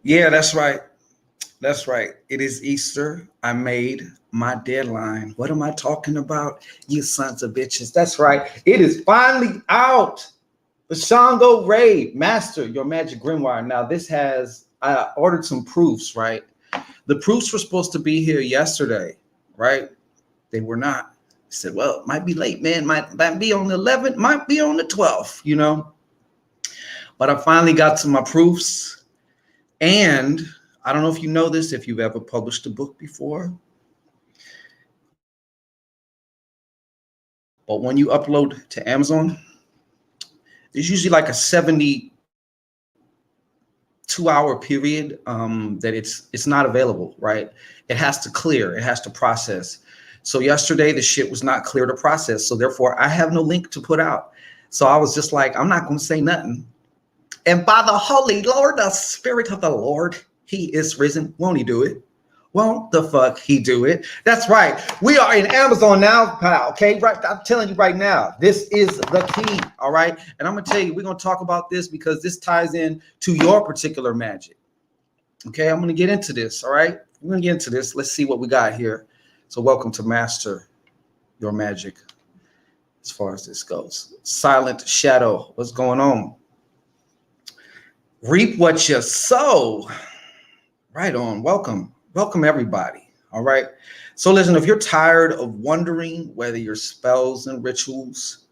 Yeah, that's right. That's right. It is Easter. I made my deadline. What am I talking about? You sons of bitches. That's right. It is finally out. The Shango Raid, Master Your Magic Grimoire. Now, I ordered some proofs, right? The proofs were supposed to be here yesterday, right? They were not. I said, well, it might be late, man. Might be on the 11th, might be on the 12th, you know? But I finally got to my proofs. And I don't know if you know this, if you've ever published a book before, but when you upload to Amazon, there's usually like a 72-hour period that it's not available, right? It has to clear, it has to process. So yesterday the shit was not clear to process. So therefore I have no link to put out. So I was just like, I'm not going to say nothing. And by the Holy Lord, the Spirit of the Lord, he is risen. Won't he do it? Won't the fuck he do it? That's right. We are in Amazon now, pal. Okay, right. I'm telling you right now, this is the key. All right. And I'm gonna tell you, we're gonna talk about this because this ties in to your particular magic. Okay, I'm gonna get into this. All right, we're gonna get into this. Let's see what we got here. So, welcome to Master Your Magic. As far as this goes, Silent Shadow, what's going on? Reap what you sow. Right on. Welcome everybody. All right. So listen, if you're tired of wondering whether your spells and rituals,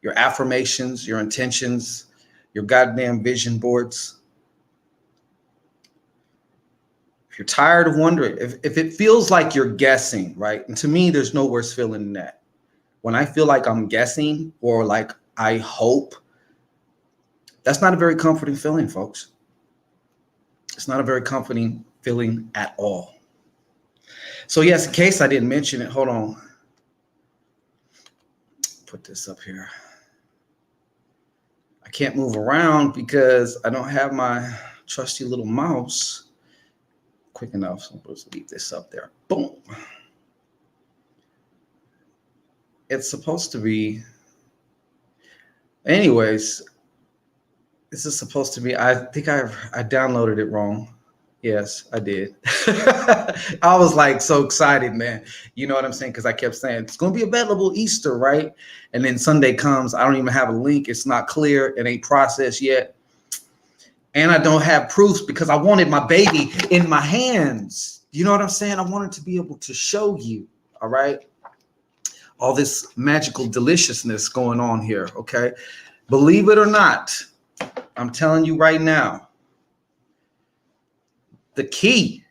your affirmations, your intentions, your goddamn vision boards, if you're tired of wondering, if it feels like you're guessing, right? And to me, there's no worse feeling than that. When I feel like I'm guessing or like I hope, that's not a very comforting feeling, folks. It's not a very comforting feeling at all. So yes, in case I didn't mention it, hold on. Put this up here. I can't move around because I don't have my trusty little mouse quick enough. So I'm supposed to leave this up there. Boom. It's supposed to be, anyways, this is supposed to be, I think I downloaded it wrong. Yes, I did. I was like so excited, man. You know what I'm saying? Because I kept saying it's going to be available Easter, right? And then Sunday comes, I don't even have a link. It's not clear. It ain't processed yet. And I don't have proofs because I wanted my baby in my hands. You know what I'm saying? I wanted to be able to show you, all right? All this magical deliciousness going on here, okay? Believe it or not, I'm telling you right now, the key,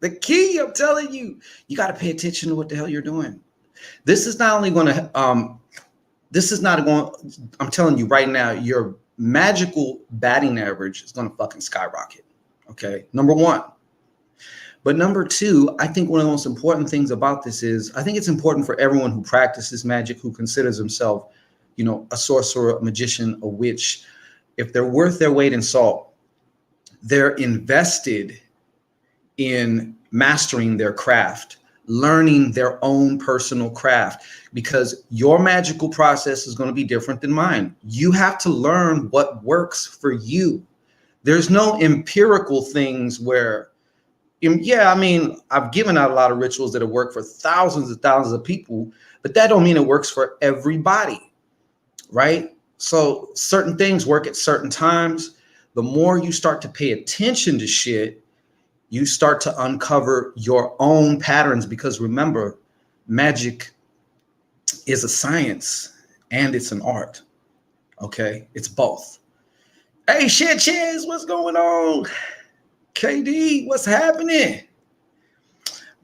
I'm telling you, you got to pay attention to what the hell you're doing. This is not only going to, I'm telling you right now, your magical batting average is going to fucking skyrocket. Okay. Number one. But number two, I think one of the most important things about this is, I think it's important for everyone who practices magic, who considers himself, you know, a sorcerer, a magician, a witch. If they're worth their weight in salt, they're invested in mastering their craft, learning their own personal craft, because your magical process is going to be different than mine. You have to learn what works for you. There's no empirical things where, yeah, I mean, I've given out a lot of rituals that have worked for thousands and thousands of people, but that don't mean it works for everybody, right? So certain things work at certain times. The more you start to pay attention to shit, you start to uncover your own patterns, because remember, magic is a science and it's an art. Okay, it's both. Hey, shit, Chiz, what's going on? KD, what's happening?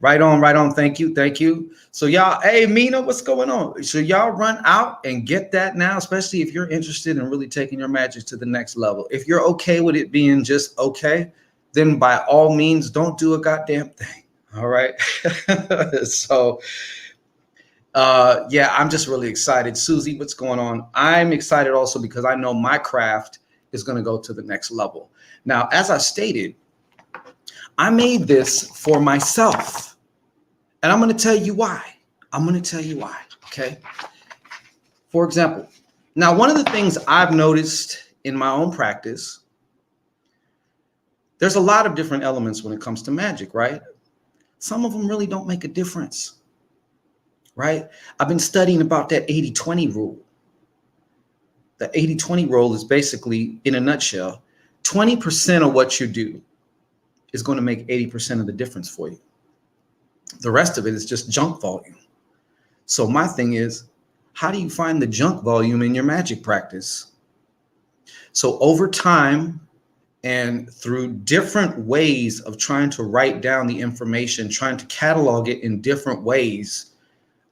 Right on. Thank you. So y'all, hey, Mina, what's going on? So y'all run out and get that now, especially if you're interested in really taking your magic to the next level. If you're okay with it being just okay, then by all means, don't do a goddamn thing. All right. So, yeah, I'm just really excited. Susie, what's going on? I'm excited also because I know my craft is going to go to the next level. Now, as I stated, I made this for myself, and I'm going to tell you why. Okay. For example, now, one of the things I've noticed in my own practice, There's a lot of different elements when it comes to magic, right? Some of them really don't make a difference, right? I've been studying about that 80-20 rule. The 80-20 rule is basically, in a nutshell, 20% of what you do is going to make 80% of the difference for you. The rest of it is just junk volume. So my thing is, how do you find the junk volume in your magic practice? So over time and through different ways of trying to write down the information, trying to catalog it in different ways,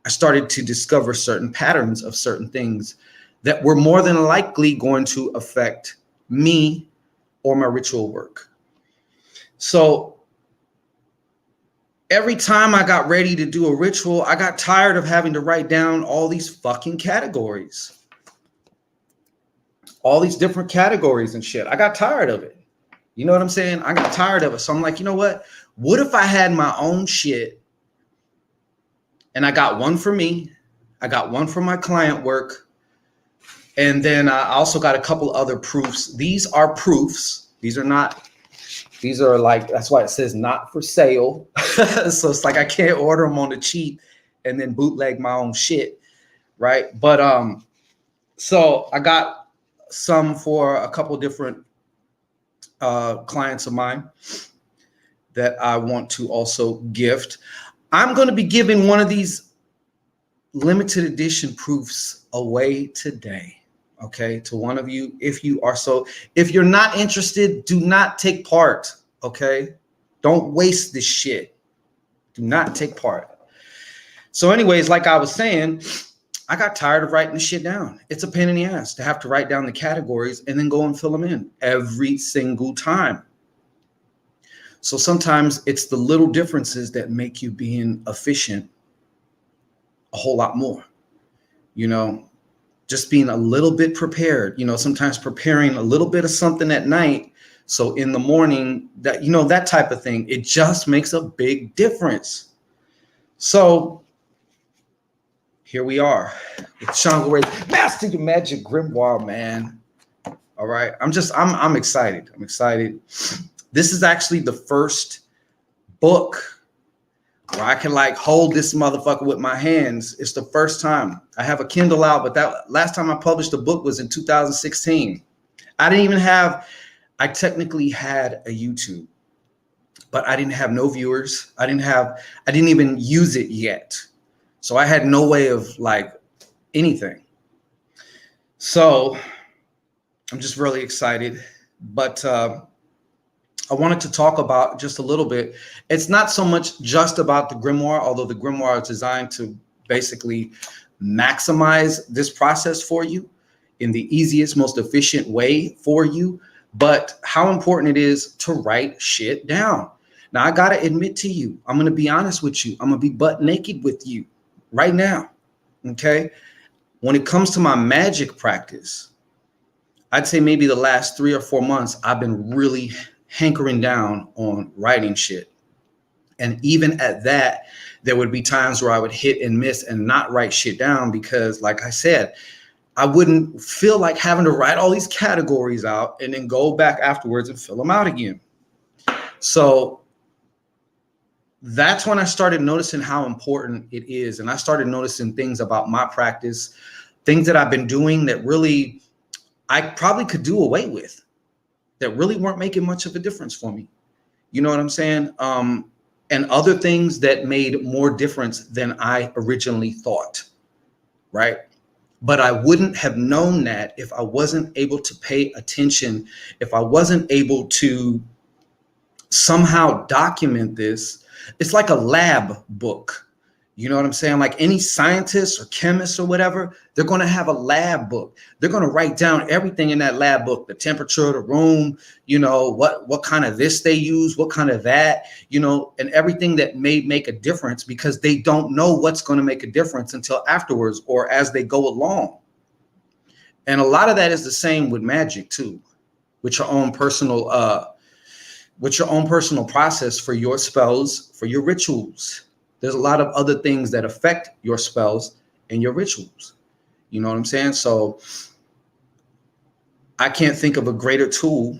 I started to discover certain patterns of certain things that were more than likely going to affect me or my ritual work. So every time I got ready to do a ritual, I got tired of having to write down all these fucking categories, all these different categories and shit. I got tired of it. You know what I'm saying? I got tired of it. So I'm like, you know what? What if I had my own shit and I got one for me, I got one for my client work, and then I also got a couple other proofs. These are proofs. These are not, these are like, that's why it says not for sale. So it's like I can't order them on the cheap and then bootleg my own shit, right? But so I got some for a couple different clients of mine that I want to also gift. I'm going to be giving one of these limited edition proofs away today, okay, to one of you. If you are so, if you're not interested, do not take part, okay? Don't waste this shit. Do not take part. So anyways, like I was saying, I got tired of writing the shit down. It's a pain in the ass to have to write down the categories and then go and fill them in every single time. So sometimes it's the little differences that make you being efficient a whole lot more. You know, just being a little bit prepared, you know, sometimes preparing a little bit of something at night. So in the morning, that, you know, that type of thing, it just makes a big difference. So here we are with Shango Ray, Master the Magic Grimoire, man. All right. I'm excited. I'm excited. This is actually the first book where I can like hold this motherfucker with my hands. It's the first time. I have a Kindle out, but that last time I published a book was in 2016. I technically had a YouTube, but I didn't have no viewers. I didn't even use it yet. So I had no way of like anything. So I'm just really excited, but I wanted to talk about just a little bit. It's not so much just about the grimoire, although the grimoire is designed to basically maximize this process for you in the easiest, most efficient way for you, but how important it is to write shit down. Now, I got to admit to you, I'm going to be honest with you. I'm going to be butt naked with you right now, okay? When it comes to my magic practice, I'd say maybe the last 3 or 4 months, I've been really hankering down on writing shit. And even at that, there would be times where I would hit and miss and not write shit down because, like I said, I wouldn't feel like having to write all these categories out and then go back afterwards and fill them out again. So that's when I started noticing how important it is. And I started noticing things about my practice, things that I've been doing that really I probably could do away with, that really weren't making much of a difference for me. You know what I'm saying? And other things that made more difference than I originally thought, right? But I wouldn't have known that if I wasn't able to pay attention, if I wasn't able to somehow document this. It's like a lab book. You know what I'm saying? Like any scientist or chemist or whatever, they're going to have a lab book. They're going to write down everything in that lab book, the temperature of the room, you know, what kind of this they use, what kind of that, you know, and everything that may make a difference, because they don't know what's going to make a difference until afterwards or as they go along. And a lot of that is the same with magic too, with your own personal process for your spells, for your rituals. There's a lot of other things that affect your spells and your rituals. You know what I'm saying? So I can't think of a greater tool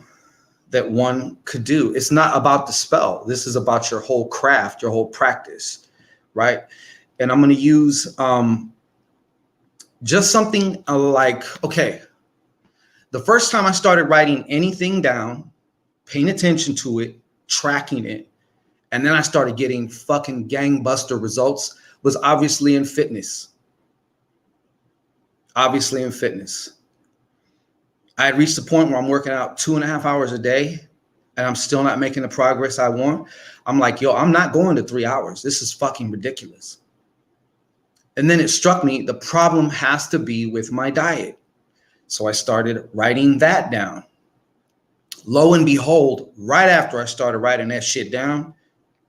that one could do. It's not about the spell. This is about your whole craft, your whole practice, right? And I'm going to use just something like, okay, the first time I started writing anything down, paying attention to it, tracking it, and then I started getting fucking gangbuster results was obviously in fitness. Obviously in fitness. I had reached the point where I'm working out 2.5 hours a day and I'm still not making the progress I want. I'm like, yo, I'm not going to 3 hours. This is fucking ridiculous. And then it struck me, the problem has to be with my diet. So I started writing that down. Lo and behold, right after I started writing that shit down,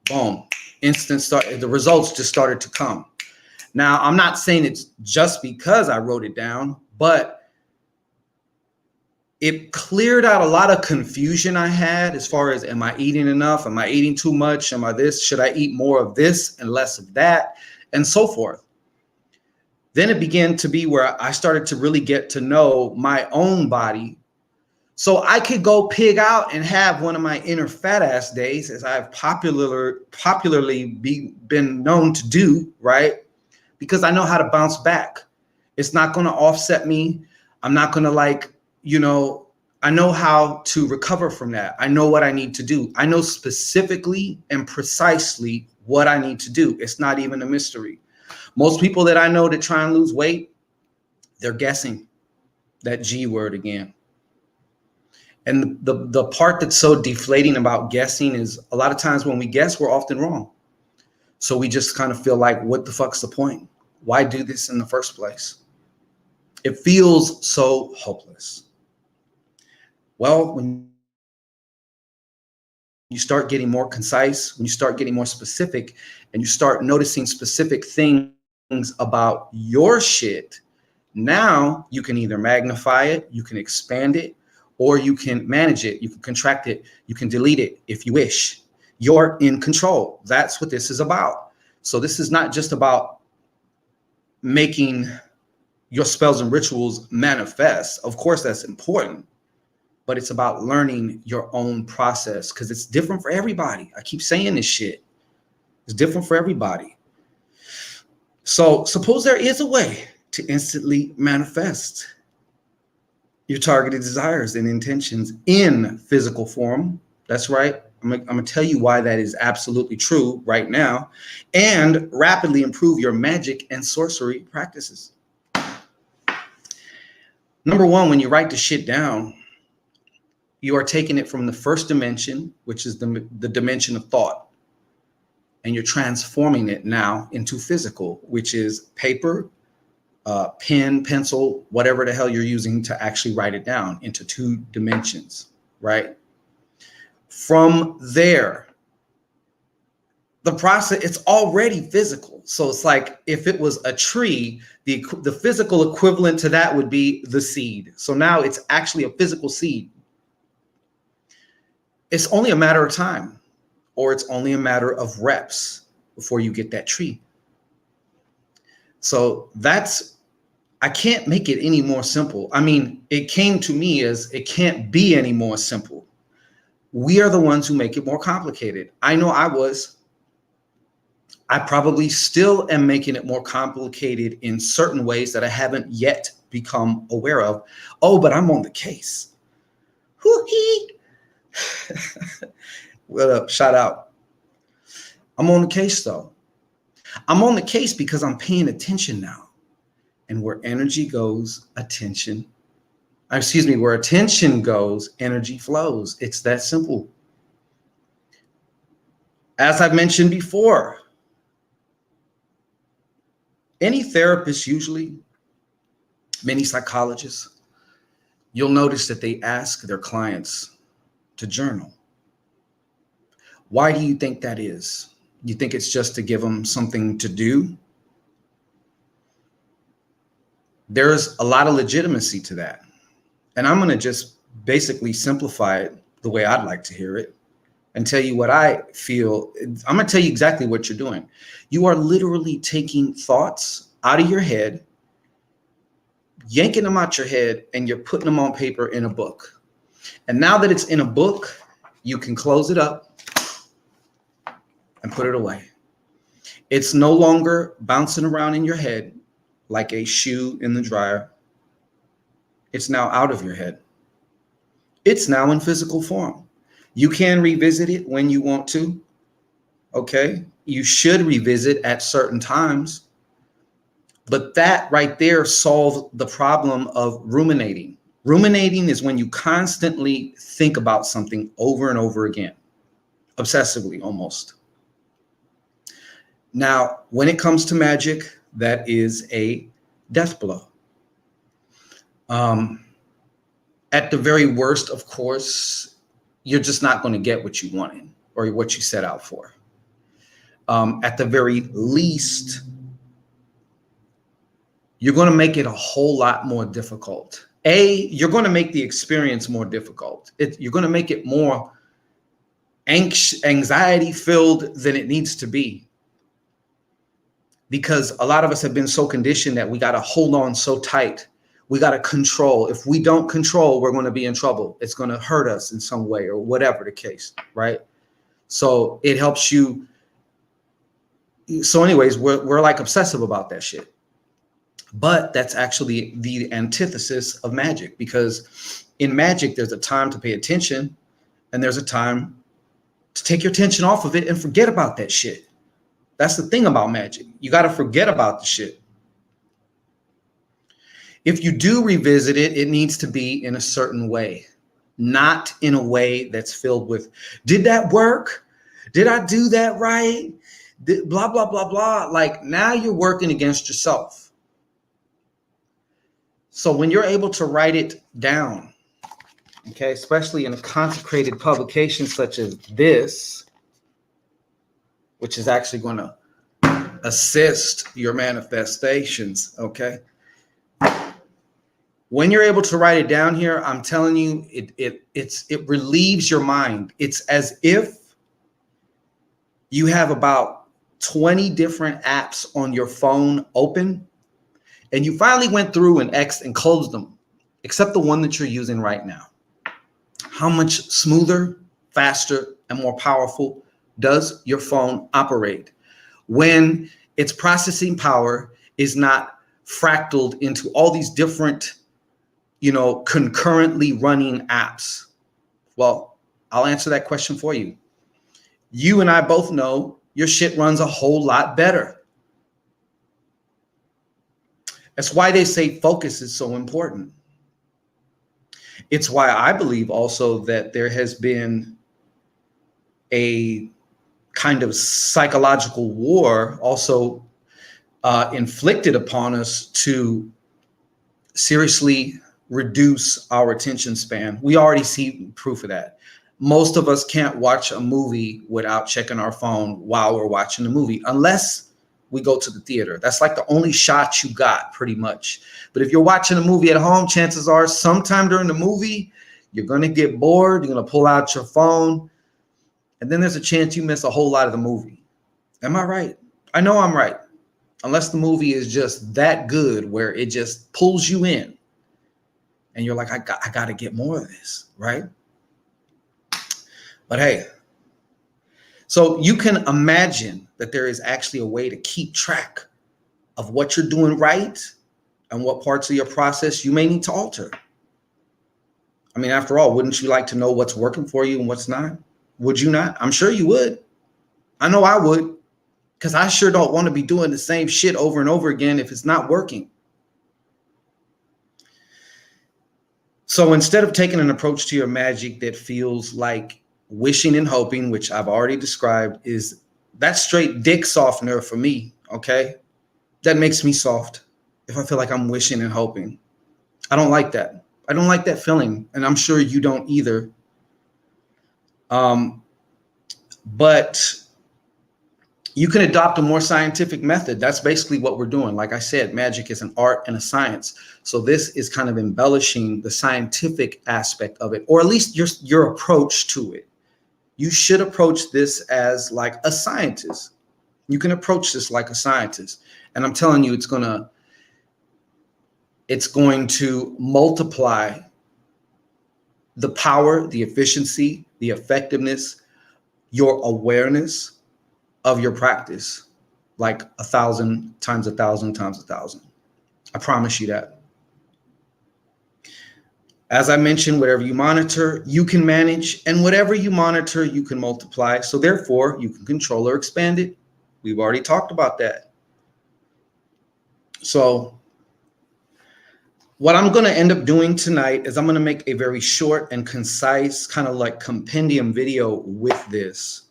boom, the results just started to come. Now, I'm not saying it's just because I wrote it down, but it cleared out a lot of confusion I had as far as, am I eating enough? Am I eating too much? Am I this? Should I eat more of this and less of that? And so forth. Then it began to be where I started to really get to know my own body. So I could go pig out and have one of my inner fat ass days, as I've popularly been known to do, right? Because I know how to bounce back. It's not going to offset me. I'm not going to I know how to recover from that. I know what I need to do. I know specifically and precisely what I need to do. It's not even a mystery. Most people that I know that try and lose weight, they're guessing. That G word again. And the part that's so deflating about guessing is a lot of times when we guess, we're often wrong. So we just kind of feel like, what the fuck's the point? Why do this in the first place? It feels so hopeless. Well, when you start getting more concise, when you start getting more specific, and you start noticing specific things about your shit, now you can either magnify it, you can expand it, or you can manage it, you can contract it, you can delete it if you wish. You're in control. That's what this is about. So this is not just about making your spells and rituals manifest. Of course, that's important, but it's about learning your own process because it's different for everybody. I keep saying this shit. It's different for everybody. So suppose there is a way to instantly manifest your targeted desires and intentions in physical form. That's right. I'm going to tell you why that is absolutely true right now, and rapidly improve your magic and sorcery practices. Number one, when you write the shit down, you are taking it from the first dimension, which is the dimension of thought, and you're transforming it now into physical, which is paper, pen, pencil, whatever the hell you're using to actually write it down, into 2 dimensions, right? From there, the process, it's already physical. So it's like if it was a tree, the physical equivalent to that would be the seed. So now it's actually a physical seed. It's only a matter of time, or it's only a matter of reps before you get that tree. So I can't make it any more simple. I mean, it came to me as it can't be any more simple. We are the ones who make it more complicated. I know I was. I probably still am making it more complicated in certain ways that I haven't yet become aware of. Oh, but I'm on the case. Hoo-hee. What up? Shout out. I'm on the case though. I'm on the case because I'm paying attention now. And where energy goes, where attention goes, energy flows. It's that simple. As I've mentioned before, any therapist, usually many psychologists, you'll notice that they ask their clients to journal. Why do you think that is? You think it's just to give them something to do? There's a lot of legitimacy to that. And I'm going to just basically simplify it the way I'd like to hear it and tell you what I feel. I'm going to tell you exactly what you're doing. You are literally taking thoughts out of your head, yanking them out your head, and you're putting them on paper in a book. And now that it's in a book, you can close it up and put it away. It's no longer bouncing around in your head like a shoe in the dryer. It's now out of your head. It's now in physical form. You can revisit it when you want to. Okay. You should revisit at certain times. But that right there solves the problem of ruminating. Ruminating is when you constantly think about something over and over again, obsessively almost. Now, when it comes to magic, that is a death blow. At the very worst, of course, you're just not going to get what you wanted or what you set out for. At the very least, you're going to make it a whole lot more difficult. You're going to make the experience more difficult. You're going to make it more anxiety-filled than it needs to be. Because a lot of us have been so conditioned that we got to hold on so tight. We got to control. If we don't control, we're going to be in trouble. It's going to hurt us in some way or whatever the case, right? So it helps you. So anyways, we're like obsessive about that shit. But that's actually the antithesis of magic, because in magic, there's a time to pay attention and there's a time to take your attention off of it and forget about that shit. That's the thing about magic. You got to forget about the shit. If you do revisit it, it needs to be in a certain way, not in a way that's filled with, did that work? Did I do that right? Blah, blah, blah, blah. Like now you're working against yourself. So when you're able to write it down, okay, especially in a consecrated publication such as this, which is actually going to assist your manifestations, okay? When you're able to write it down here, I'm telling you, it relieves your mind. It's as if you have about 20 different apps on your phone open, and you finally went through and and closed them, except the one that you're using right now. How much smoother, faster, and more powerful does your phone operate when its processing power is not fractaled into all these different, concurrently running apps? Well, I'll answer that question for you. You and I both know your shit runs a whole lot better. That's why they say focus is so important. It's why I believe also that there has been a kind of psychological war also inflicted upon us to seriously reduce our attention span. We already see proof of that. Most of us can't watch a movie without checking our phone while we're watching the movie, unless we go to the theater. That's like the only shot you got, pretty much. But if you're watching a movie at home, chances are sometime during the movie, you're going to get bored. You're going to pull out your phone. And then there's a chance you miss a whole lot of the movie. Am I right? I know I'm right. Unless the movie is just that good where it just pulls you in. And you're like, I got to get more of this, right? But hey, so you can imagine that there is actually a way to keep track of what you're doing right and what parts of your process you may need to alter. I mean, after all, wouldn't you like to know what's working for you and what's not? Would you not? I'm sure you would. I know I would, because I sure don't want to be doing the same shit over and over again if it's not working. So instead of taking an approach to your magic that feels like wishing and hoping, which I've already described, is that straight dick softener for me, okay? That makes me soft if I feel like I'm wishing and hoping. I don't like that. I don't like that feeling, and I'm sure you don't either. But you can adopt a more scientific method. That's basically what we're doing. Like I said, magic is an art and a science. So this is kind of embellishing the scientific aspect of it, or at least your approach to it. You should approach this as like a scientist. You can approach this like a scientist. And I'm telling you, it's going to multiply the power, the efficiency, the effectiveness, your awareness of your practice like 1,000 times 1,000 times 1,000. I promise you that. As I mentioned, whatever you monitor, you can manage, and whatever you monitor, you can multiply. So therefore, you can control or expand it. We've already talked about that. So what I'm going to end up doing tonight is I'm going to make a very short and concise kind of like compendium video with this.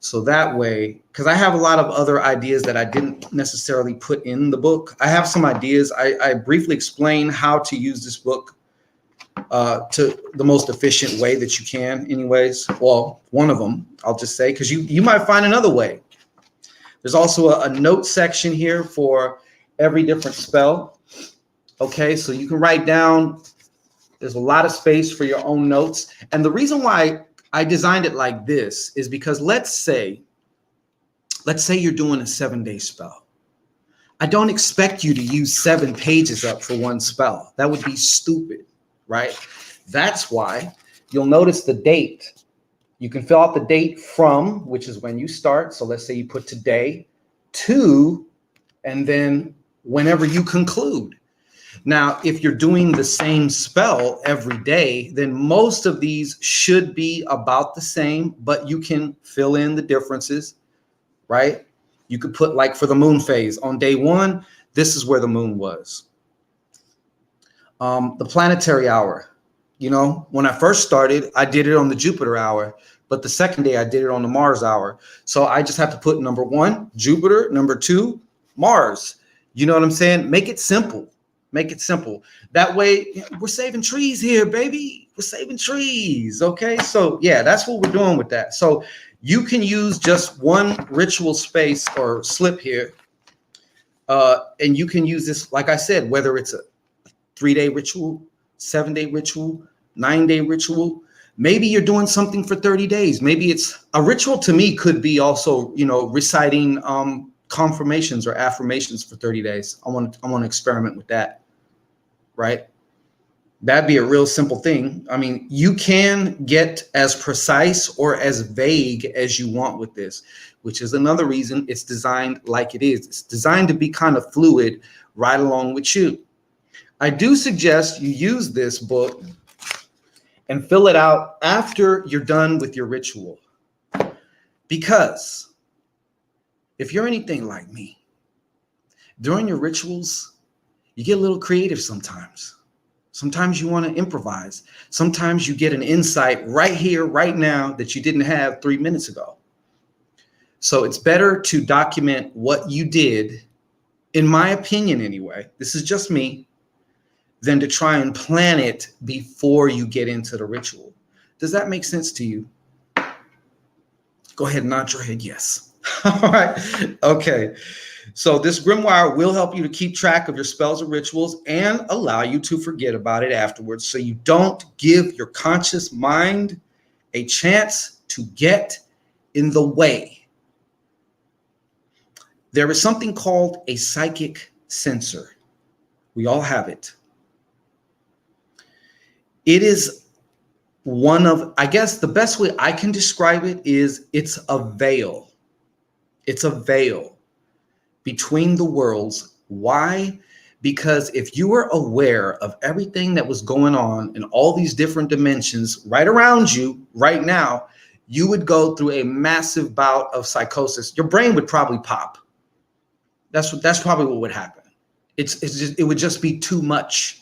So that way, because I have a lot of other ideas that I didn't necessarily put in the book. I have some ideas. I briefly explain how to use this book to the most efficient way that you can anyways. Well, one of them, I'll just say, because you might find another way. There's also a note section here for every different spell. Okay, so you can write down, there's a lot of space for your own notes. And the reason why I designed it like this is because let's say you're doing a 7-day spell. I don't expect you to use 7 pages up for one spell. That would be stupid, right? That's why you'll notice the date. You can fill out the date from, which is when you start. So let's say you put today, to, and then whenever you conclude. Now, if you're doing the same spell every day, then most of these should be about the same, but you can fill in the differences, right? You could put, like, for the moon phase on day 1, this is where the moon was. The planetary hour, you know, when I first started, I did it on the Jupiter hour, but the second day I did it on the Mars hour. So I just have to put number 1, Jupiter, number 2, Mars. You know what I'm saying? Make it simple. Make it simple. That way, we're saving trees here, baby. We're saving trees. Okay. So yeah, that's what we're doing with that. So you can use just one ritual space or slip here. And you can use this, like I said, whether it's a 3-day ritual, 7-day ritual, 9-day ritual. Maybe you're doing something for 30 days. Maybe it's a ritual. To me could be also, you know, reciting confirmations or affirmations for 30 days. I want to experiment with that. Right? That'd be a real simple thing. I mean, you can get as precise or as vague as you want with this, which is another reason it's designed like it is. It's designed to be kind of fluid right along with you. I do suggest you use this book and fill it out after you're done with your ritual. Because if you're anything like me, during your rituals, you get a little creative sometimes. Sometimes you want to improvise. Sometimes you get an insight right here, right now that you didn't have 3 minutes ago. So it's better to document what you did, in my opinion anyway, this is just me, than to try and plan it before you get into the ritual. Does that make sense to you? Go ahead and nod your head yes. All right. Okay. So this grimoire will help you to keep track of your spells and rituals and allow you to forget about it afterwards, so you don't give your conscious mind a chance to get in the way. There is something called a psychic sensor. We all have it. It is one of, I guess the best way I can describe it is it's a veil. It's a veil between the worlds. Why? Because if you were aware of everything that was going on in all these different dimensions right around you right now, you would go through a massive bout of psychosis. Your brain would probably pop. That's probably what would happen. It would just be too much,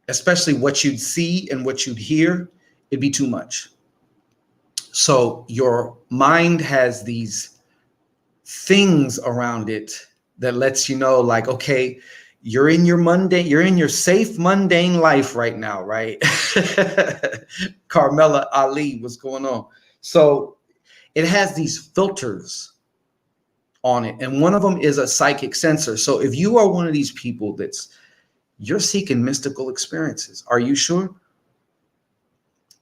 especially what you'd see and what you'd hear. It'd be too much. So your mind has these things around it that lets you know, like, okay, you're in your safe mundane life right now, right? Carmela Ali, what's going on? So it has these filters on it, and one of them is a psychic sensor. So if you are one of these people you're seeking mystical experiences, are you sure?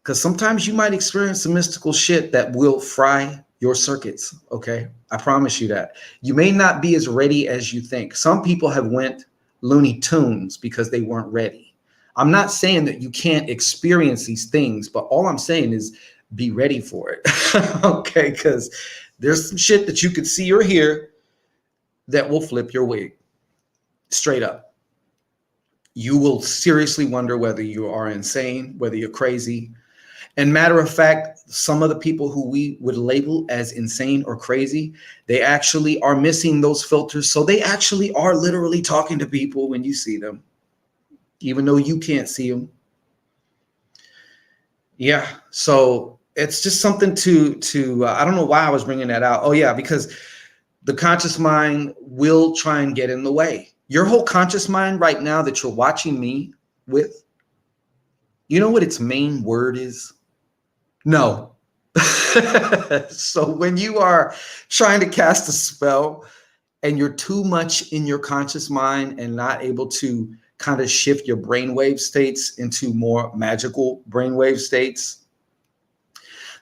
Because sometimes you might experience some mystical shit that will fry your circuits, okay? I promise you that. You may not be as ready as you think. Some people have went Looney Tunes because they weren't ready. I'm not saying that you can't experience these things, but all I'm saying is be ready for it. Okay, because there's some shit that you could see or hear that will flip your wig straight up. You will seriously wonder whether you are insane, whether you're crazy. And matter of fact, some of the people who we would label as insane or crazy, they actually are missing those filters. So they actually are literally talking to people when you see them, even though you can't see them. Yeah. So it's just something to I don't know why I was bringing that out. Oh yeah, because the conscious mind will try and get in the way. Your whole conscious mind right now that you're watching me with, you know what its main word is? No. So when you are trying to cast a spell and you're too much in your conscious mind and not able to kind of shift your brainwave states into more magical brainwave states,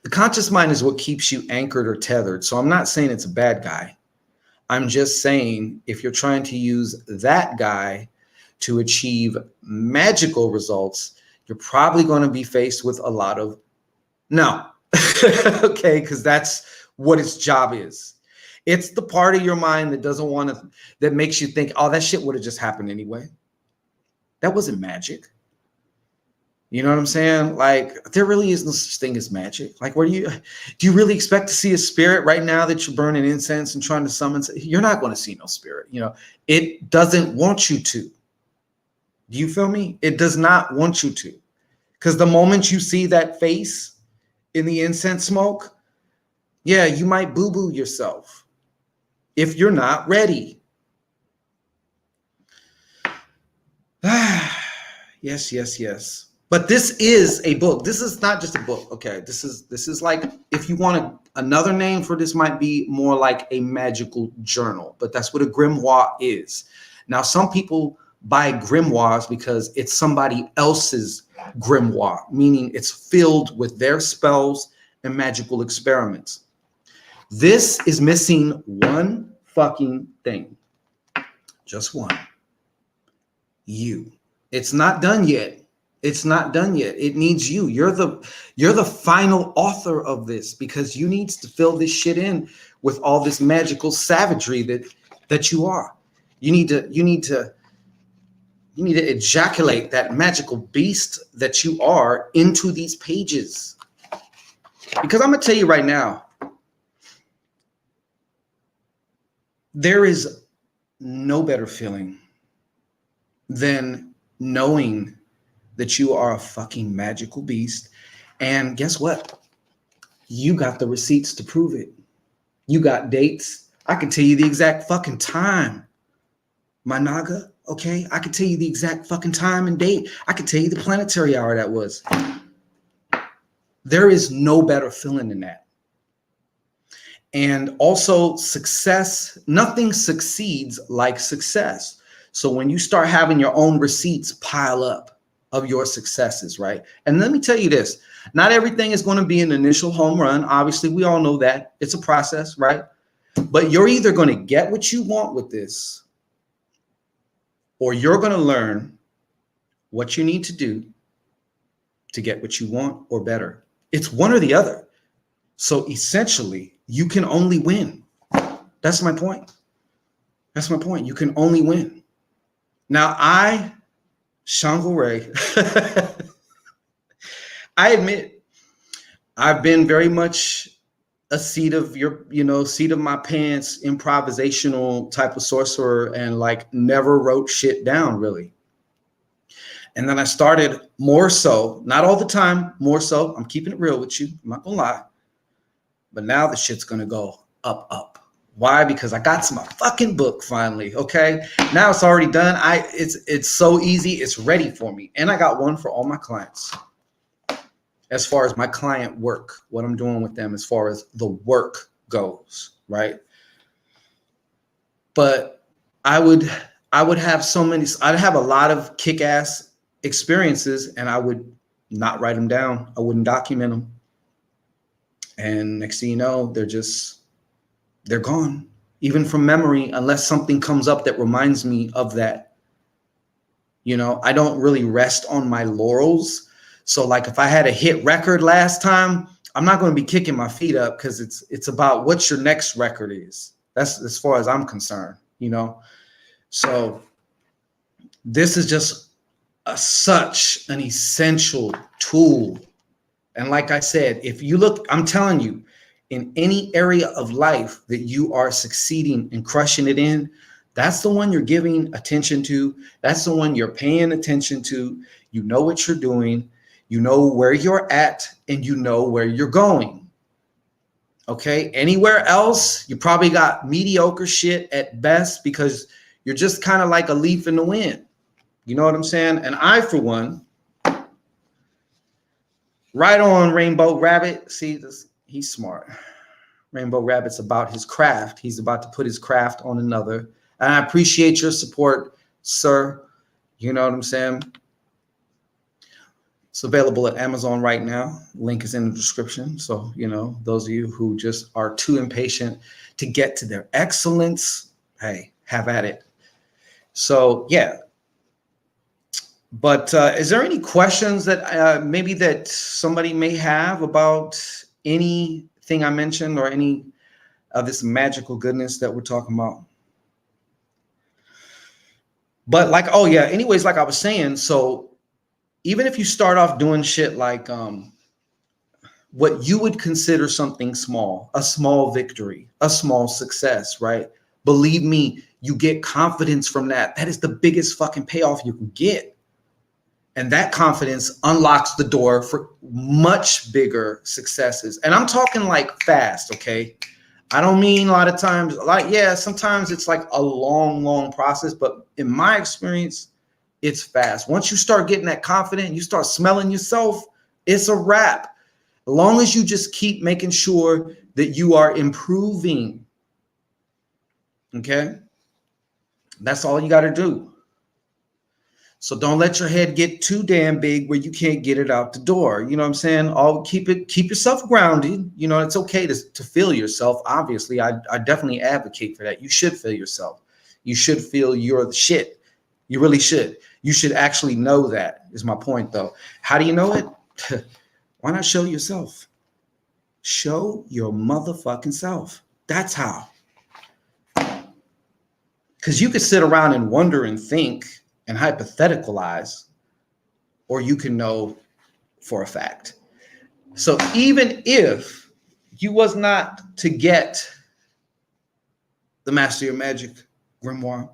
the conscious mind is what keeps you anchored or tethered. So I'm not saying it's a bad guy. I'm just saying if you're trying to use that guy to achieve magical results, you're probably going to be faced with a lot of no. Okay, because that's what its job is. It's the part of your mind that doesn't want to, that makes you think, oh, that shit would have just happened anyway. That wasn't magic. You know what I'm saying? Like, there really is no such thing as magic. Like, do you really expect to see a spirit right now that you're burning incense and trying to summon? You're not going to see no spirit. You know, it doesn't want you to. Do you feel me? It does not want you to. Because the moment you see that face in the incense smoke, yeah, you might boo-boo yourself if you're not ready. Yes, yes, yes. But this is a book. This is not just a book. Okay, this is like, if you want another name for this, might be more like a magical journal, but that's what a grimoire is. Now, some people buy grimoires because it's somebody else's grimoire, meaning it's filled with their spells and magical experiments. This is missing one fucking thing. Just one. You. It's not done yet. It's not done yet. It needs you. You're the final author of this, because you need to fill this shit in with all this magical savagery that you are. You need to ejaculate that magical beast that you are into these pages. Because I'm gonna tell you right now, there is no better feeling than knowing that you are a fucking magical beast. And guess what? You got the receipts to prove it. You got dates. I can tell you the exact fucking time, my naga. Okay, I can tell you the exact fucking time and date. I can tell you the planetary hour that was. There is no better feeling than that. And also success, nothing succeeds like success. So when you start having your own receipts pile up of your successes, right? And let me tell you this, not everything is going to be an initial home run. Obviously, we all know that. It's a process, right? But you're either going to get what you want with this, or you're going to learn what you need to do to get what you want, or better. It's one or the other. So essentially, you can only win. That's my point. That's my point. You can only win. Now, Shango Ray, I admit, I've been very much a seat of my pants, improvisational type of sorcerer, and like never wrote shit down really. And then I started more so, not all the time, more so. I'm keeping it real with you. I'm not gonna lie. But now the shit's gonna go up, up. Why? Because I got my fucking book finally. Okay. Now it's already done. It's so easy. It's ready for me. And I got one for all my clients. As far as my client work, what I'm doing with them as far as the work goes, right? But I would have I'd have a lot of kick-ass experiences, and I would not write them down. I wouldn't document them. And next thing you know, they're gone, even from memory, unless something comes up that reminds me of that You know, I don't really rest on my laurels. So like if I had a hit record last time, I'm not going to be kicking my feet up because it's about what your next record is. That's as far as I'm concerned, you know. So this is just such an essential tool. And like I said, if you look, I'm telling you, in any area of life that you are succeeding and crushing it in, that's the one you're giving attention to. That's the one you're paying attention to. You know what you're doing. You know where you're at, and you know where you're going. Okay. Anywhere else, you probably got mediocre shit at best because you're just kind of like a leaf in the wind. You know what I'm saying? And I, for one, right on, Rainbow Rabbit. See this? He's smart. Rainbow Rabbit's about his craft. He's about to put his craft on another. And I appreciate your support, sir. You know what I'm saying? It's available at Amazon right now. Link is in the description. So, you know, those of you who just are too impatient to get to their excellence, hey, have at it. So, yeah. But is there any questions that maybe that somebody may have about anything I mentioned or any of this magical goodness that we're talking about? But like, oh yeah, anyways, like I was saying, so even if you start off doing shit like what you would consider something small, a small victory, a small success, right? Believe me, you get confidence from that. That is the biggest fucking payoff you can get. And that confidence unlocks the door for much bigger successes. And I'm talking like fast, okay? I don't mean a lot of times, like, yeah, sometimes it's like a long process, but in my experience, it's fast. Once you start getting that confident, you start smelling yourself, it's a wrap. As long as you just keep making sure that you are improving, okay? That's all you got to do. So don't let your head get too damn big where you can't get it out the door. You know what I'm saying? Keep yourself grounded. You know, it's okay to feel yourself. Obviously, I definitely advocate for that. You should feel yourself. You should feel you're the shit. You really should. You should actually know that, is my point, though. How do you know it? Why not show yourself? Show your motherfucking self. That's how. Because you could sit around and wonder and think and hypotheticalize, or you can know for a fact. So even if you was not to get the Master Your Magic Grimoire,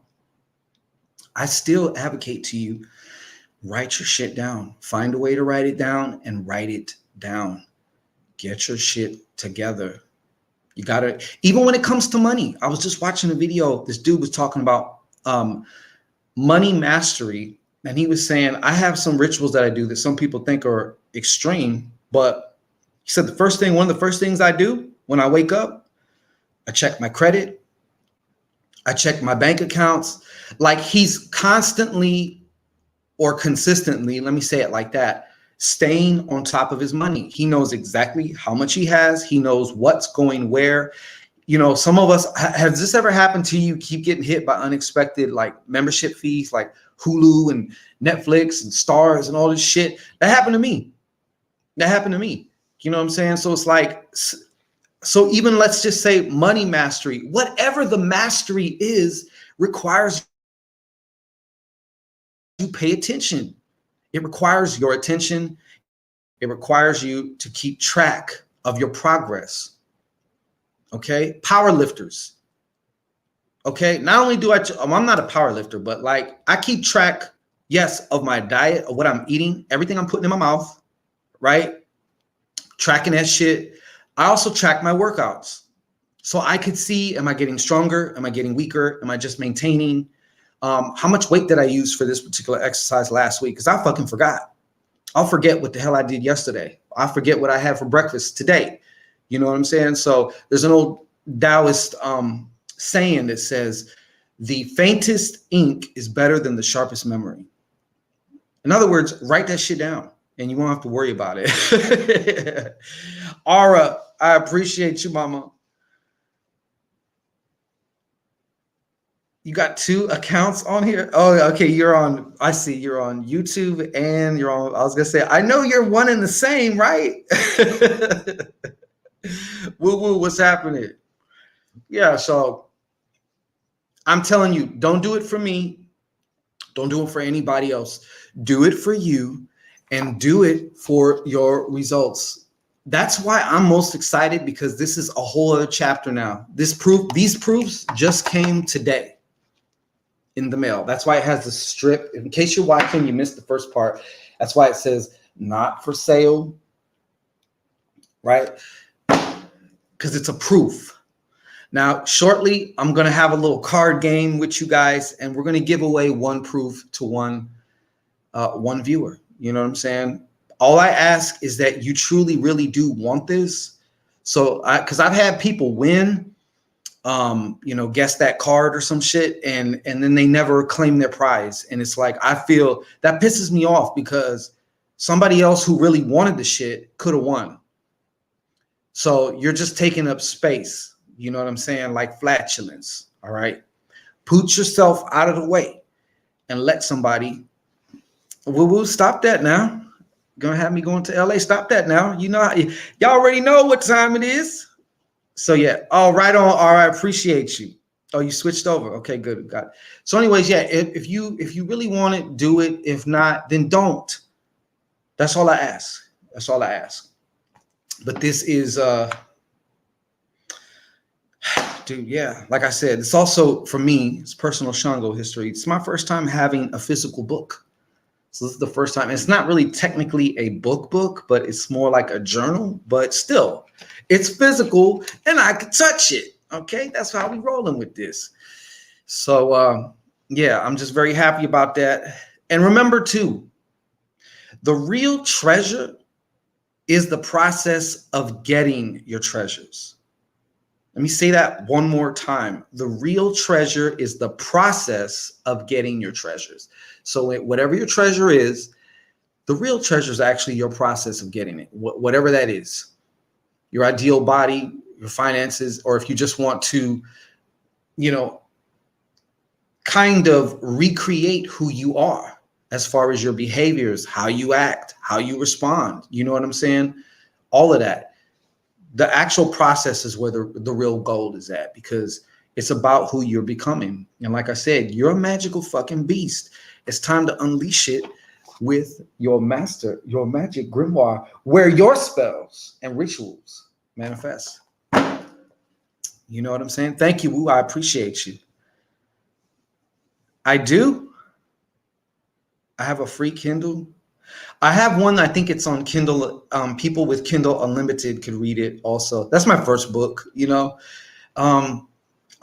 I still advocate to you, write your shit down. Find a way to write it down and write it down. Get your shit together. You gotta, even when it comes to money. I was just watching a video. This dude was talking about money mastery. And he was saying, I have some rituals that I do that some people think are extreme, but he said one of the first things I do when I wake up, I check my credit, I check my bank accounts. Like he's constantly or consistently, let me say it like that, staying on top of his money. He knows exactly how much he has. He knows what's going where. You know, some of us, has this ever happened to you? Keep getting hit by unexpected like membership fees, like Hulu and Netflix and Stars and all this shit. That happened to me. You know what I'm saying? So it's like, so even let's just say money mastery, whatever the mastery is, requires you pay attention. It requires your attention. It requires you to keep track of your progress. Okay, power lifters. Okay, not only do I'm not a power lifter, but like I keep track, yes, of my diet, of what I'm eating, everything I'm putting in my mouth, right? Tracking that shit. I also track my workouts. So I could see, am I getting stronger? Am I getting weaker? Am I just maintaining? How much weight did I use for this particular exercise last week? Because I fucking forgot. I'll forget what the hell I did yesterday. I forget what I had for breakfast today. You know what I'm saying? So there's an old Taoist saying that says, the faintest ink is better than the sharpest memory. In other words, write that shit down and you won't have to worry about it. Aura, I appreciate you, mama. You got 2 accounts on here? Oh, okay. You're on, I see you're on YouTube and you're on, I was gonna say, I know you're one and the same, right? Woo woo, what's happening? Yeah, so I'm telling you, don't do it for me. Don't do it for anybody else. Do it for you and do it for your results. That's why I'm most excited, because this is a whole other chapter now. These proofs just came today in the mail. That's why it has the strip. In case you're watching, you missed the first part. That's why it says not for sale, right? Because it's a proof. Now, shortly, I'm going to have a little card game with you guys, and we're going to give away 1 proof to one viewer. You know what I'm saying? All I ask is that you truly, really do want this. So, because I've had people win, guess that card or some shit, and then they never claim their prize. And it's like, I feel that pisses me off, because somebody else who really wanted the shit could have won. So you're just taking up space. You know what I'm saying? Like flatulence. All right. Put yourself out of the way and let somebody. We'll stop that now. Gonna have me going to LA. Stop that now. You know, y'all already know what time it is. So yeah. Oh, right on. All right. Appreciate you. Oh, you switched over. Okay, good. Got it. So anyways, yeah, if you really want it, do it. If not, then don't. That's all I ask. That's all I ask. But this is dude, yeah, like I said, it's also, for me, it's personal Shango history. It's my first time having a physical book. So this is the first time. It's not really technically a book, but it's more like a journal, but still, it's physical and I can touch it. Okay, that's how we rolling with this. So yeah, I'm just very happy about that. And remember too, the real treasure is the process of getting your treasures. Let me say that one more time. The real treasure is the process of getting your treasures. So whatever your treasure is, the real treasure is actually your process of getting it, whatever that is. Your ideal body, your finances, or if you just want to, kind of recreate who you are as far as your behaviors, how you act, how you respond. You know what I'm saying? All of that. The actual process is where the real gold is at, because it's about who you're becoming. And like I said, you're a magical fucking beast. It's time to unleash it with your master, your magic grimoire, where your spells and rituals manifest. You know what I'm saying? Thank you, Woo. I appreciate you. I do. I have a free Kindle. I have one. I think it's on Kindle. People with Kindle Unlimited could read it also. That's my first book,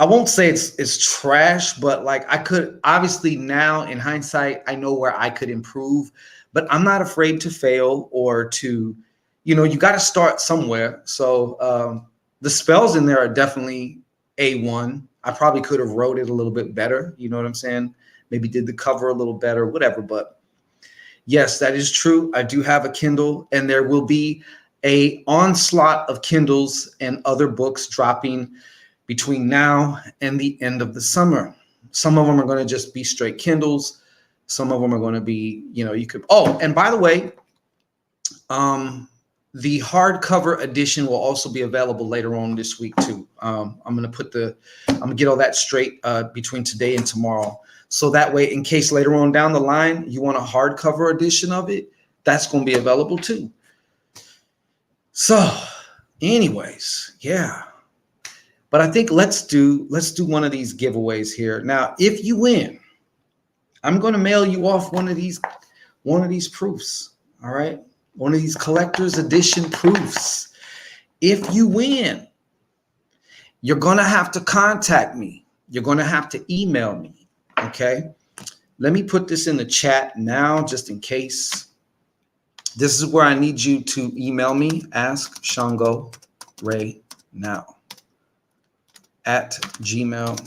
I won't say it's trash, but like I could, obviously now in hindsight, I know where I could improve, but I'm not afraid to fail or to, you got to start somewhere. So the spells in there are definitely A1. I probably could have wrote it a little bit better. You know what I'm saying? Maybe did the cover a little better, whatever, but yes, that is true. I do have a Kindle, and there will be an onslaught of Kindles and other books dropping between now and the end of the summer. Some of them are going to just be straight Kindles. Some of them are going to be, you could. Oh, and by the way, the hardcover edition will also be available later on this week too. I'm going to get all that straight between today and tomorrow. So that way, in case later on down the line, you want a hardcover edition of it, that's going to be available too. So anyways, yeah. But I think let's do one of these giveaways here. Now, if you win, I'm going to mail you off one of these proofs. All right. One of these collector's edition proofs. If you win, you're going to have to contact me. You're going to have to email me. Okay, let me put this in the chat now, just in case. This is where I need you to email me. Ask Shango Ray now at gmail.com.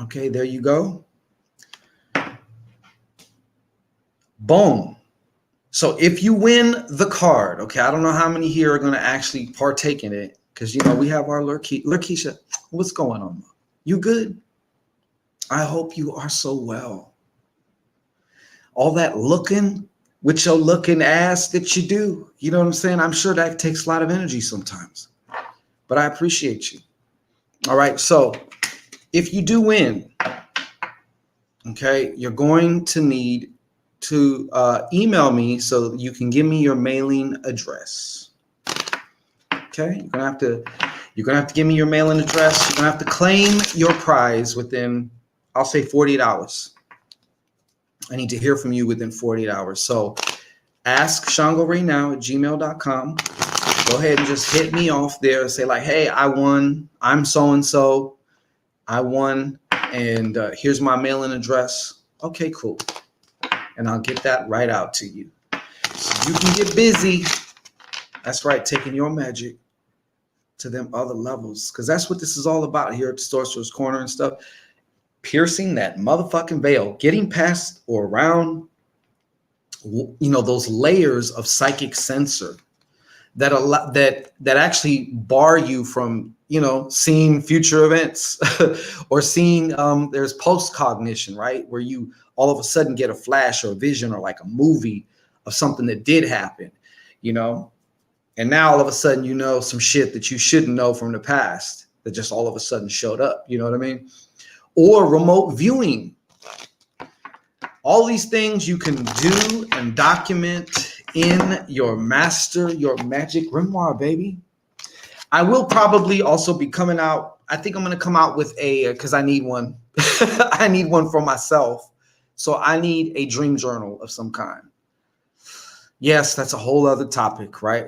Okay, there you go. Boom. So if you win the card, okay, I don't know how many here are going to actually partake in it, because we have our Lurkeisha. What's going on? You good? I hope you are so well. All that looking with your looking ass that you do, you know what I'm saying? I'm sure that takes a lot of energy sometimes, but I appreciate you. All right. So if you do win, okay, you're going to need to email me so you can give me your mailing address. Okay, you're gonna have to give me your mailing address. You're gonna have to claim your prize within, I'll say 48 hours. I need to hear from you within 48 hours. So ask Shango right now at gmail.com. Go ahead and just hit me off there and say like, hey, I won. I'm so-and-so. I won. And here's my mailing address. Okay, cool. And I'll get that right out to you. So you can get busy. That's right, taking your magic to them other levels. Because that's what this is all about here at the Sorcerer's Corner and stuff. Piercing that motherfucking veil. Getting past or around, those layers of psychic sensor that actually bar you from seeing future events or seeing there's post cognition, right, where you all of a sudden get a flash or a vision or like a movie of something that did happen, and now all of a sudden some shit that you shouldn't know from the past that just all of a sudden showed up, you know what I mean? Or remote viewing. All these things you can do and document in your Magick Grimoire, baby. I will probably also be coming out. I think I'm going to come out with because I need one. I need one for myself. So I need a dream journal of some kind. Yes, that's a whole other topic, right?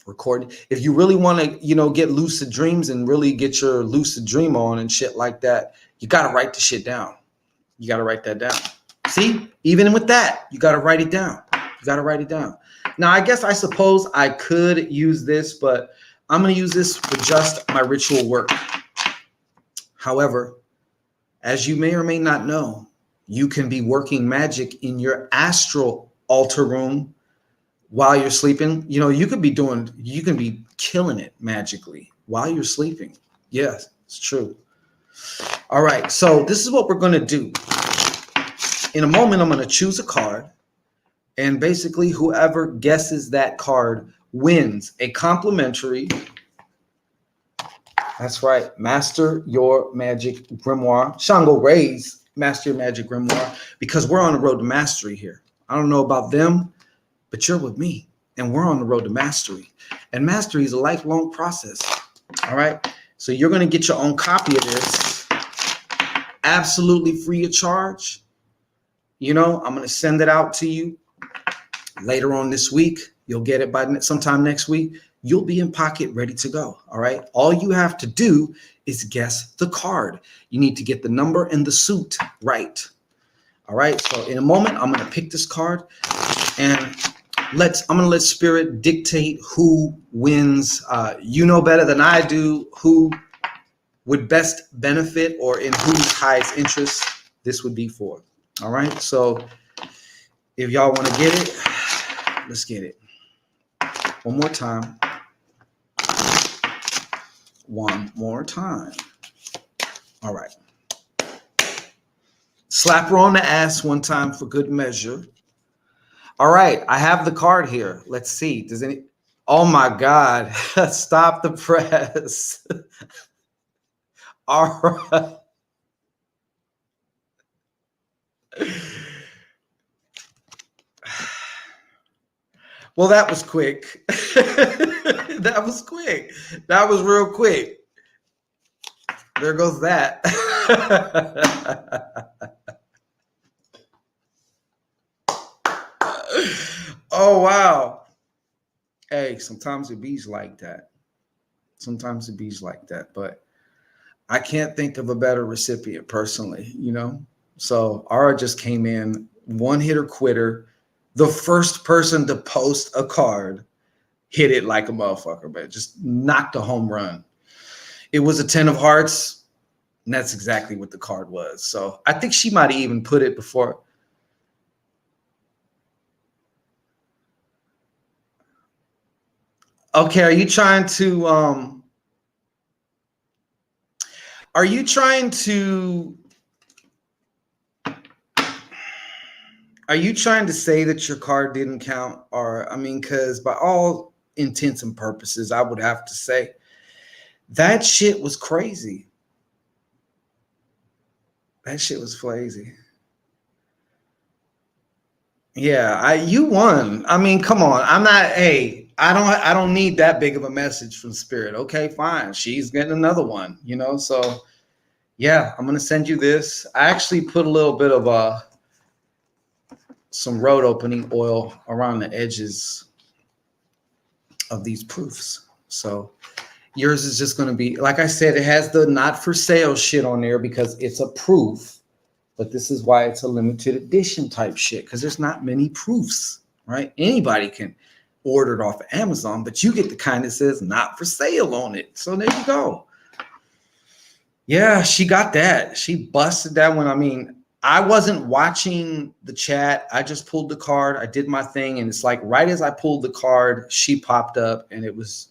Recording. If you really want to, get lucid dreams and really get your lucid dream on and shit like that, you got to write the shit down. You got to write that down. See, even with that, you got to write it down. You got to write it down. Now, I suppose I could use this, but I'm going to use this for just my ritual work. However, as you may or may not know, you can be working magic in your astral altar room while you're sleeping. You can be killing it magically while you're sleeping. Yes, it's true. All right. So this is what we're going to do. In a moment, I'm going to choose a card, and basically whoever guesses that card wins a complimentary, that's right, Master Your Magic Grimoire. Shango Ray's Master Your Magic Grimoire, because we're on the road to mastery here. I don't know about them, but you're with me, and we're on the road to mastery. And mastery is a lifelong process, all right? So you're going to get your own copy of this, absolutely free of charge. I'm going to send it out to you later on this week. You'll get it by sometime next week. You'll be in pocket ready to go. All right. All you have to do is guess the card. You need to get the number and the suit right. All right. So in a moment, I'm going to pick this card and I'm going to let spirit dictate who wins. You know better than I do who would best benefit or in whose highest interest this would be for. All right, so if y'all want to get it, let's get it. One more time. One more time. All right. Slap her on the ass one time for good measure. All right, I have the card here. Let's see. Oh my God. Stop the press. All right. Well, that was quick. That was quick. That was real quick. There goes that. Oh, wow. Hey, sometimes it bees like that. Sometimes it bees like that. But I can't think of a better recipient personally, So Ara just came in, one hitter quitter. The first person to post a card hit it like a motherfucker, man. Just knocked a home run. It was a 10 of hearts, and that's exactly what the card was. So I think she might have even put it before. Okay, are you trying to Are you trying to say that your card didn't count? Or I mean, because by all intents and purposes, I would have to say that shit was crazy. That shit was crazy. Yeah, you won. I mean, come on. I'm not, hey, I don't need that big of a message from Spirit. Okay, fine. She's getting another one, you know. So yeah, I'm gonna send you this. I actually put a little bit of some road opening oil around the edges of these proofs. So yours is just gonna be, like I said, it has the not for sale shit on there because it's a proof. But this is why it's a limited edition type shit, because there's not many proofs, right? Anybody can order it off of Amazon, but you get the kind that says not for sale on it. So there you go. Yeah, she got that. She busted that one. I mean, I wasn't watching the chat. I just pulled the card. I did my thing. And it's like right as I pulled the card, she popped up and that was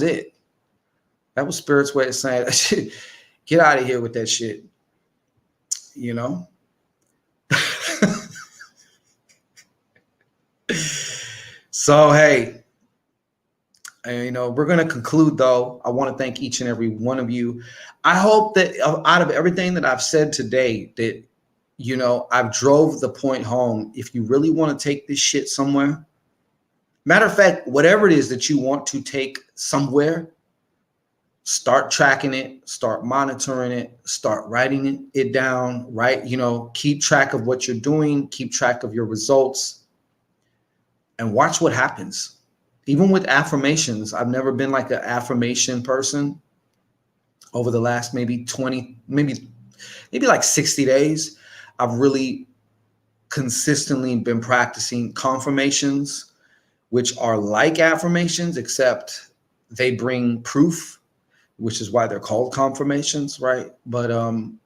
it. That was Spirit's way of saying, get out of here with that shit. You know? So, hey, you know, we're going to conclude, though. I want to thank each and every one of you. I hope that out of everything that I've said today, that, you know, I've drove the point home. If you really want to take this shit somewhere, matter of fact, whatever it is that you want to take somewhere, start tracking it, start monitoring it, start writing it down, right? You know, keep track of what you're doing, keep track of your results, and watch what happens. Even with affirmations, I've never been like an affirmation person over the last maybe 20, maybe like 60 days. I've really consistently been practicing confirmations, which are like affirmations, except they bring proof, which is why they're called confirmations, right? But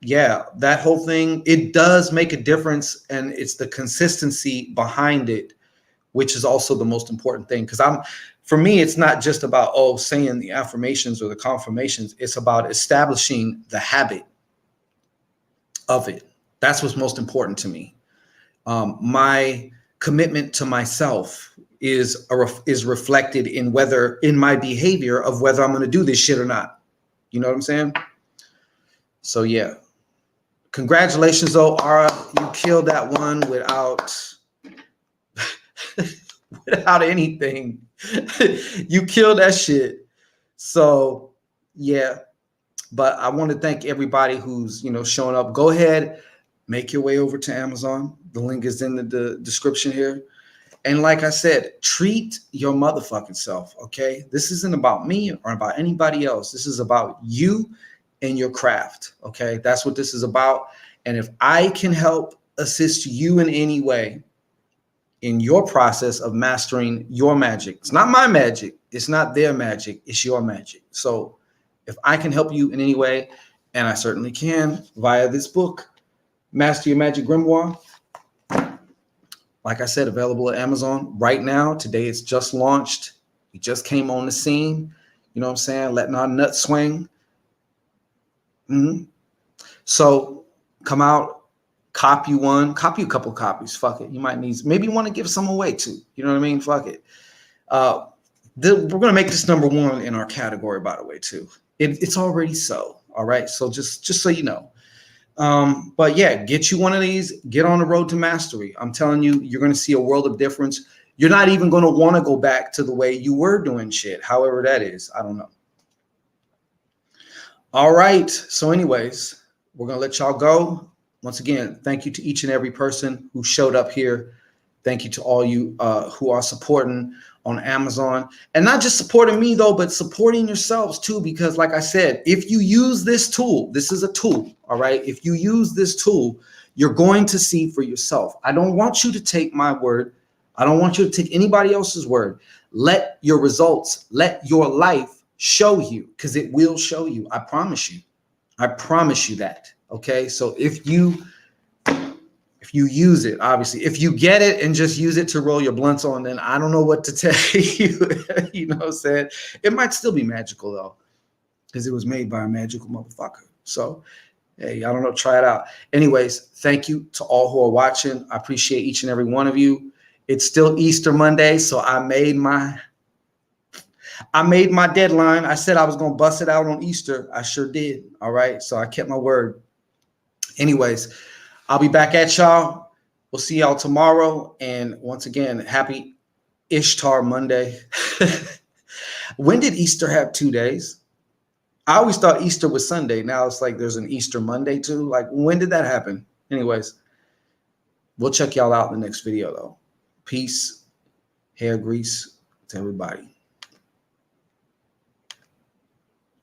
yeah, that whole thing, it does make a difference, and it's the consistency behind it, which is also the most important thing. Because for me, it's not just about, saying the affirmations or the confirmations. It's about establishing the habit of it. That's what's most important to me. My commitment to myself is reflected in my behavior of whether I'm going to do this shit or not. You know what I'm saying? So yeah, congratulations though, Ara. You killed that one without anything. You killed that shit. So yeah, but I want to thank everybody who's, you know, showing up. Go ahead, make your way over to Amazon. The link is in the description here. And like I said, treat your motherfucking self, okay? This isn't about me or about anybody else. This is about you and your craft, okay? That's what this is about. And if I can help assist you in any way in your process of mastering your magic, it's not my magic, it's not their magic, it's your magic. So if I can help you in any way, and I certainly can via this book, Master Your Magic Grimoire, like I said, available at Amazon right now. Today it's just launched. We just came on the scene. You know what I'm saying? Letting our nuts swing. So come out, copy a couple copies. Fuck it. You might need, maybe you want to give some away too. You know what I mean? Fuck it. We're going to make this number one in our category, by the way, too. It's already so. All right. So just so you know. But yeah, get you one of these, get on the road to mastery. I'm telling you, you're going to see a world of difference. You're not even going to want to go back to the way you were doing shit, however that is. I don't know. All right. So anyways, we're going to let y'all go. Once again, thank you to each and every person who showed up here. Thank you to all you who are supporting on Amazon, and not just supporting me though, but supporting yourselves too. Because like I said, if you use this tool, this is a tool. All right. If you use this tool, you're going to see for yourself. I don't want you to take my word. I don't want you to take anybody else's word. Let your results, let your life show you, because it will show you. I promise you. I promise you that. Okay. So if you use it, obviously, if you get it and just use it to roll your blunts on, then I don't know what to tell you. You know what I'm saying? It might still be magical though, because it was made by a magical motherfucker. So, hey, I don't know, try it out. Anyways, thank you to all who are watching. I appreciate each and every one of you. It's still Easter Monday, so I made my deadline. I said I was going to bust it out on Easter. I sure did. All right. So I kept my word. Anyways, I'll be back at y'all. We'll see y'all tomorrow. And once again, happy Ishtar Monday. When did Easter have 2 days? I always thought Easter was Sunday. Now it's like there's an Easter Monday too. Like, when did that happen? Anyways, we'll check y'all out in the next video though. Peace, hair grease to everybody.